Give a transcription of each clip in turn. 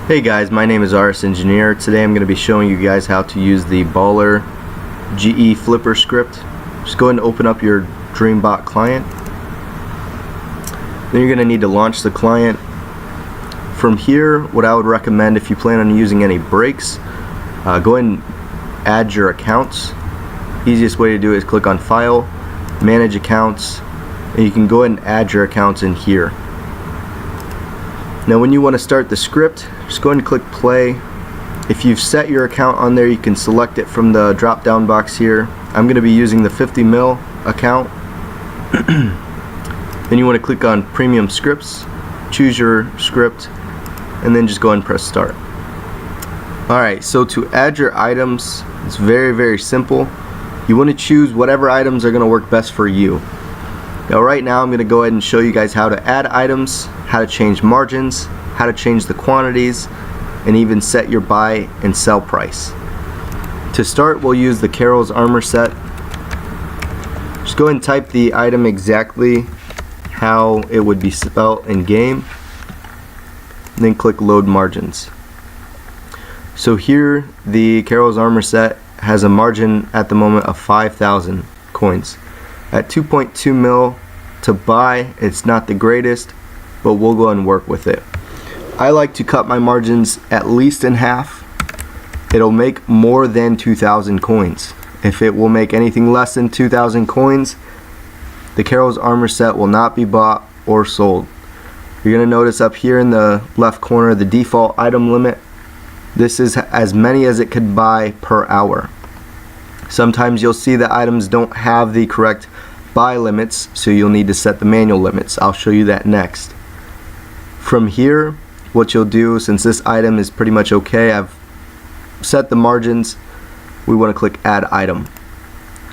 Hey guys, my name is RS Engineer. Today I'm going to be showing you guys how to use the Baller GE Flipper script. Just go ahead and open up your DreamBot client. Then you're going to need to launch the client. From here, what I would recommend if you plan on using any breaks, go ahead and add your accounts. Easiest way to do it is click on File, Manage Accounts, and you can go ahead and add your accounts in here. Now when you want to start the script, just go ahead and click play. If you've set your account on there, you can select it from the drop down box here. I'm going to be using the 50 mil account. Then you want to click on premium scripts, choose your script, and then just go ahead and press start. Alright, so to add your items, it's very simple. You want to choose whatever items are going to work best for you. Now right now I'm going to go ahead and show you guys how to add items, how to change margins, how to change the quantities, and even set your buy and sell price. To start, we'll use the Carol's Armor set. Just go ahead and type the item exactly how it would be spelled in game, and then click load margins. So here the Carol's Armor set has a margin at the moment of 5,000 coins. At 2.2 mil to buy, it's not the greatest, but we'll go and work with it. I like to cut my margins at least in half. It'll make more than 2,000 coins. If it will make anything less than 2,000 coins, the Carol's Armor set will not be bought or sold. You're going to notice up here in the left corner the default item limit. This is as many as it could buy per hour. Sometimes you'll see the items don't have the correct buy limits, so you'll need to set the manual limits. I'll show you that next. From here, what you'll do, since this item is pretty much okay, I've set the margins, we want to click add item.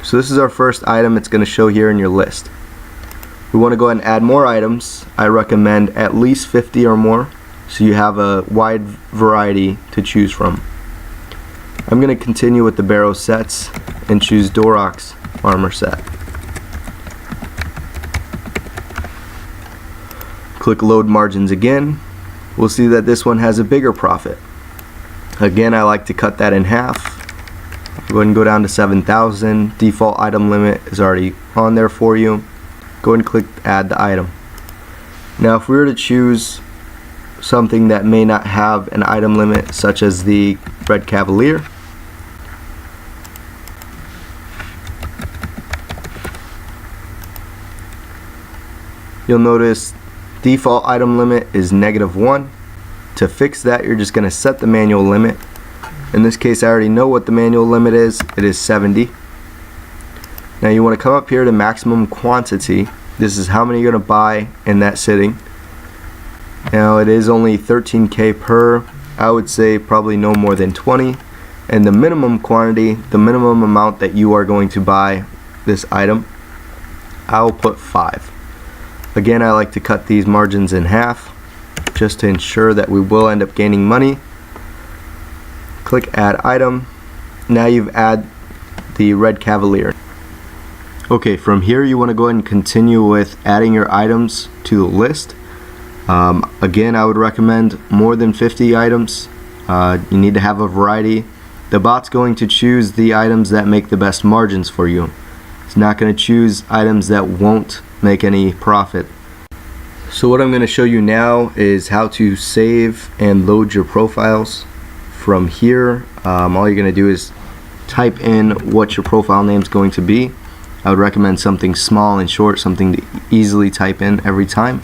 So this is our first item. It's going to show here in your list. We want to go ahead and add more items. I recommend at least 50 or more, so you have a wide variety to choose from. I'm going to continue with the Barrow sets and choose Dorok's Armor set. Click load margins again. We'll see that this one has a bigger profit. Again, I like to cut that in half. Go ahead and go down to 7,000. Default item limit is already on there for you. Go ahead and click add the item. Now if we were to choose something that may not have an item limit, such as the Red Cavalier, you'll notice default item limit is -1. To fix that, you're just going to set the manual limit. In this case, I already know what the manual limit is. It is 70. Now you want to come up here to maximum quantity. This is how many you're going to buy in that sitting. Now it is only 13k per. I would say probably no more than 20. And the minimum quantity, the minimum amount that you are going to buy this item, I will put 5. Again, I like to cut these margins in half just to ensure that we will end up gaining money. Click add item. Now you've added the Red Cavalier. Okay, from here you want to go ahead and continue with adding your items to the list. Again, I would recommend more than 50 items. You need to have a variety. The bot's going to choose the items that make the best margins for you. It's not going to choose items that won't make any profit. So what I'm going to show you now is how to save and load your profiles. From here, all you're going to do is type in what your profile name is going to be. I would recommend something small and short, something to easily type in every time.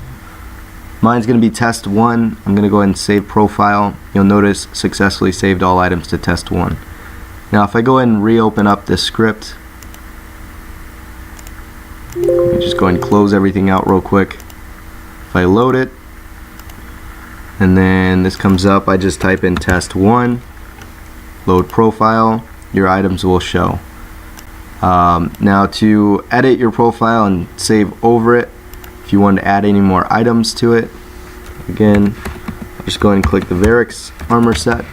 Mine's going to be test 1. I'm going to go ahead and save profile. You'll notice successfully saved all items to test 1. Now if I go ahead and reopen up this script, just go ahead and close everything out real quick. If I load it, and then this comes up, I just type in test 1, load profile, your items will show. Now to edit your profile and save over it, if you want to add any more items to it, again, just go ahead and click the Varix Armor set.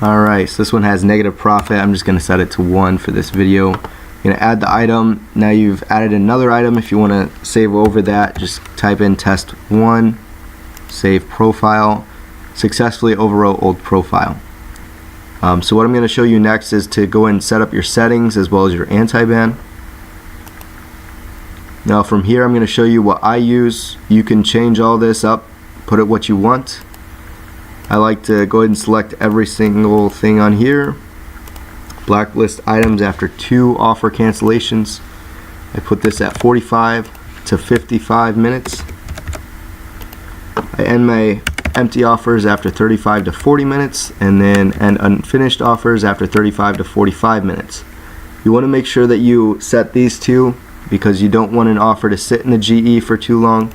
Alright, so this one has negative profit. I'm just going to set it to 1 for this video. You're gonna add the item. Now you've added another item. If you want to save over that, just type in test 1, save profile, successfully overwrote old profile. So what I'm going to show you next is to go and set up your settings as well as your anti-ban. Now from here I'm going to show you what I use. You can change all this up, put it what you want. I like to go ahead and select every single thing on here. Blacklist items after 2 offer cancellations. I put this at 45 to 55 minutes. I end my empty offers after 35 to 40 minutes, and then end unfinished offers after 35 to 45 minutes. You want to make sure that you set these two because you don't want an offer to sit in the GE for too long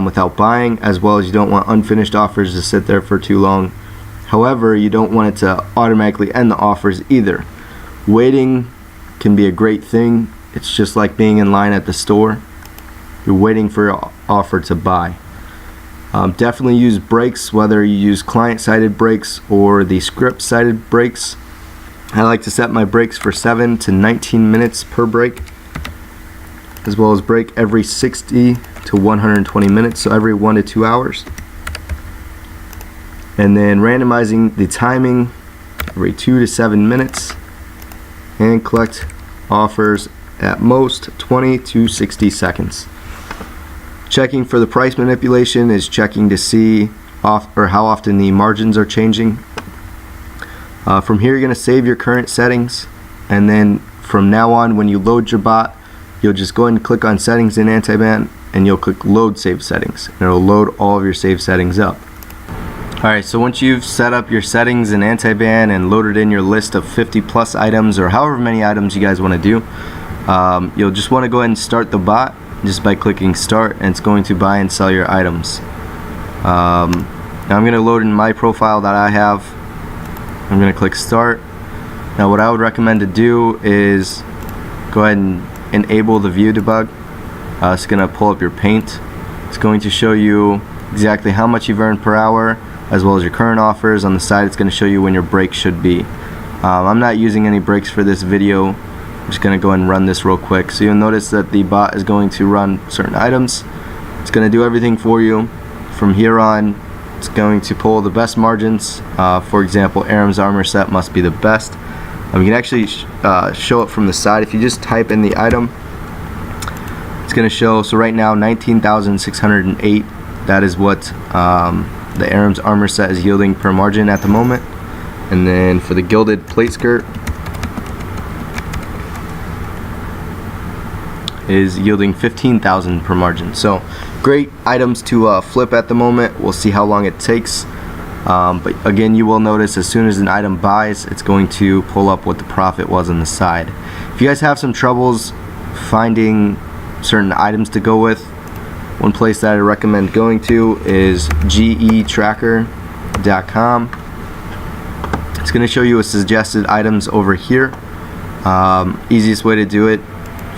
without buying, as well as you don't want unfinished offers to sit there for too long. However, you don't want it to automatically end the offers either. Waiting can be a great thing. It's just like being in line at the store. You're waiting for your offer to buy. Definitely use breaks, whether you use client-sided breaks or the script-sided breaks. I like to set my breaks for 7 to 19 minutes per break, as well as break every 60 to 120 minutes, so every 1 to 2 hours. And then randomizing the timing every 2 to 7 minutes, and collect offers at most 20 to 60 seconds. Checking for the price manipulation is checking to see how often the margins are changing. From here you're going to save your current settings, and then from now on when you load your bot, you'll just go ahead and click on settings in anti-ban, and you'll click load save settings, and it'll load all of your save settings up. Alright, so once you've set up your settings in anti-ban and loaded in your list of 50 plus items or however many items you guys want to do, you'll just want to go ahead and start the bot just by clicking start, and it's going to buy and sell your items. Now I'm going to load in my profile that I have. I'm going to click start. Now what I would recommend to do is go ahead and enable the view debug. It's going to pull up your paint. It's going to show you exactly how much you've earned per hour, as well as your current offers. On the side it's going to show you when your break should be. I'm not using any breaks for this video. I'm just going to go ahead and run this real quick. So you'll notice that the bot is going to run certain items. It's going to do everything for you. From here on, it's going to pull the best margins. For example, Aram's armor set must be the best. You can actually show it from the side. If you just type in the item, it's going to show. So right now 19,608. That is what the Aram's armor set is yielding per margin at the moment. And then for the gilded plate skirt, is yielding 15,000 per margin. So great items to flip at the moment. We'll see how long it takes. But again, you will notice as soon as an item buys, it's going to pull up what the profit was on the side. If you guys have some troubles finding certain items to go with, one place that I recommend going to is getracker.com. It's going to show you a suggested items over here. Easiest way to do it: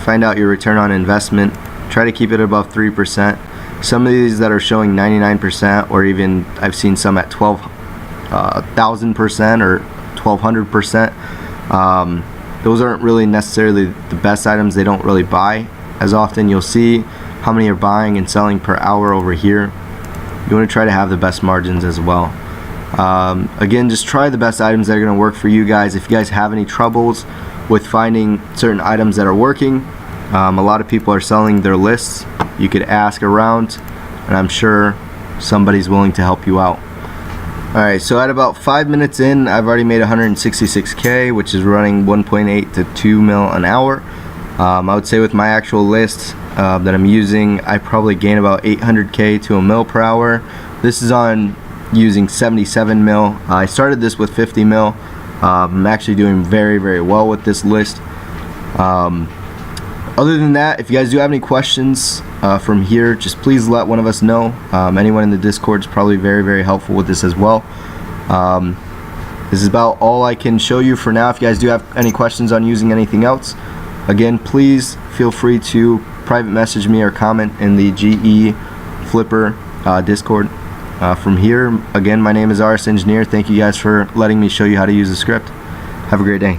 find out your return on investment. Try to keep it above 3%. Some of these that are showing 99%, or even I've seen some at 12,000% or 1,200%. Those aren't really necessarily the best items. They don't really buy as often. You'll see how many are buying and selling per hour over here. You want to try to have the best margins as well. Again, just try the best items that are going to work for you guys. If you guys have any troubles with finding certain items that are working, a lot of people are selling their lists. You could ask around, and I'm sure somebody's willing to help you out. Alright, so at about 5 minutes in, I've already made 166K, which is running 1.8 to 2 mil an hour. I would say with my actual list that I'm using, I probably gain about 800K to a mil per hour. This is on using 77 mil. I started this with 50 mil. I'm actually doing very, very well with this list. Other than that, if you guys do have any questions from here, just please let one of us know. Anyone in the Discord is probably very, very helpful with this as well. This is about all I can show you for now. If you guys do have any questions on using anything else, again, please feel free to private message me or comment in the GE Flipper Discord. From here, again, my name is RS Engineer. Thank you guys for letting me show you how to use the script. Have a great day.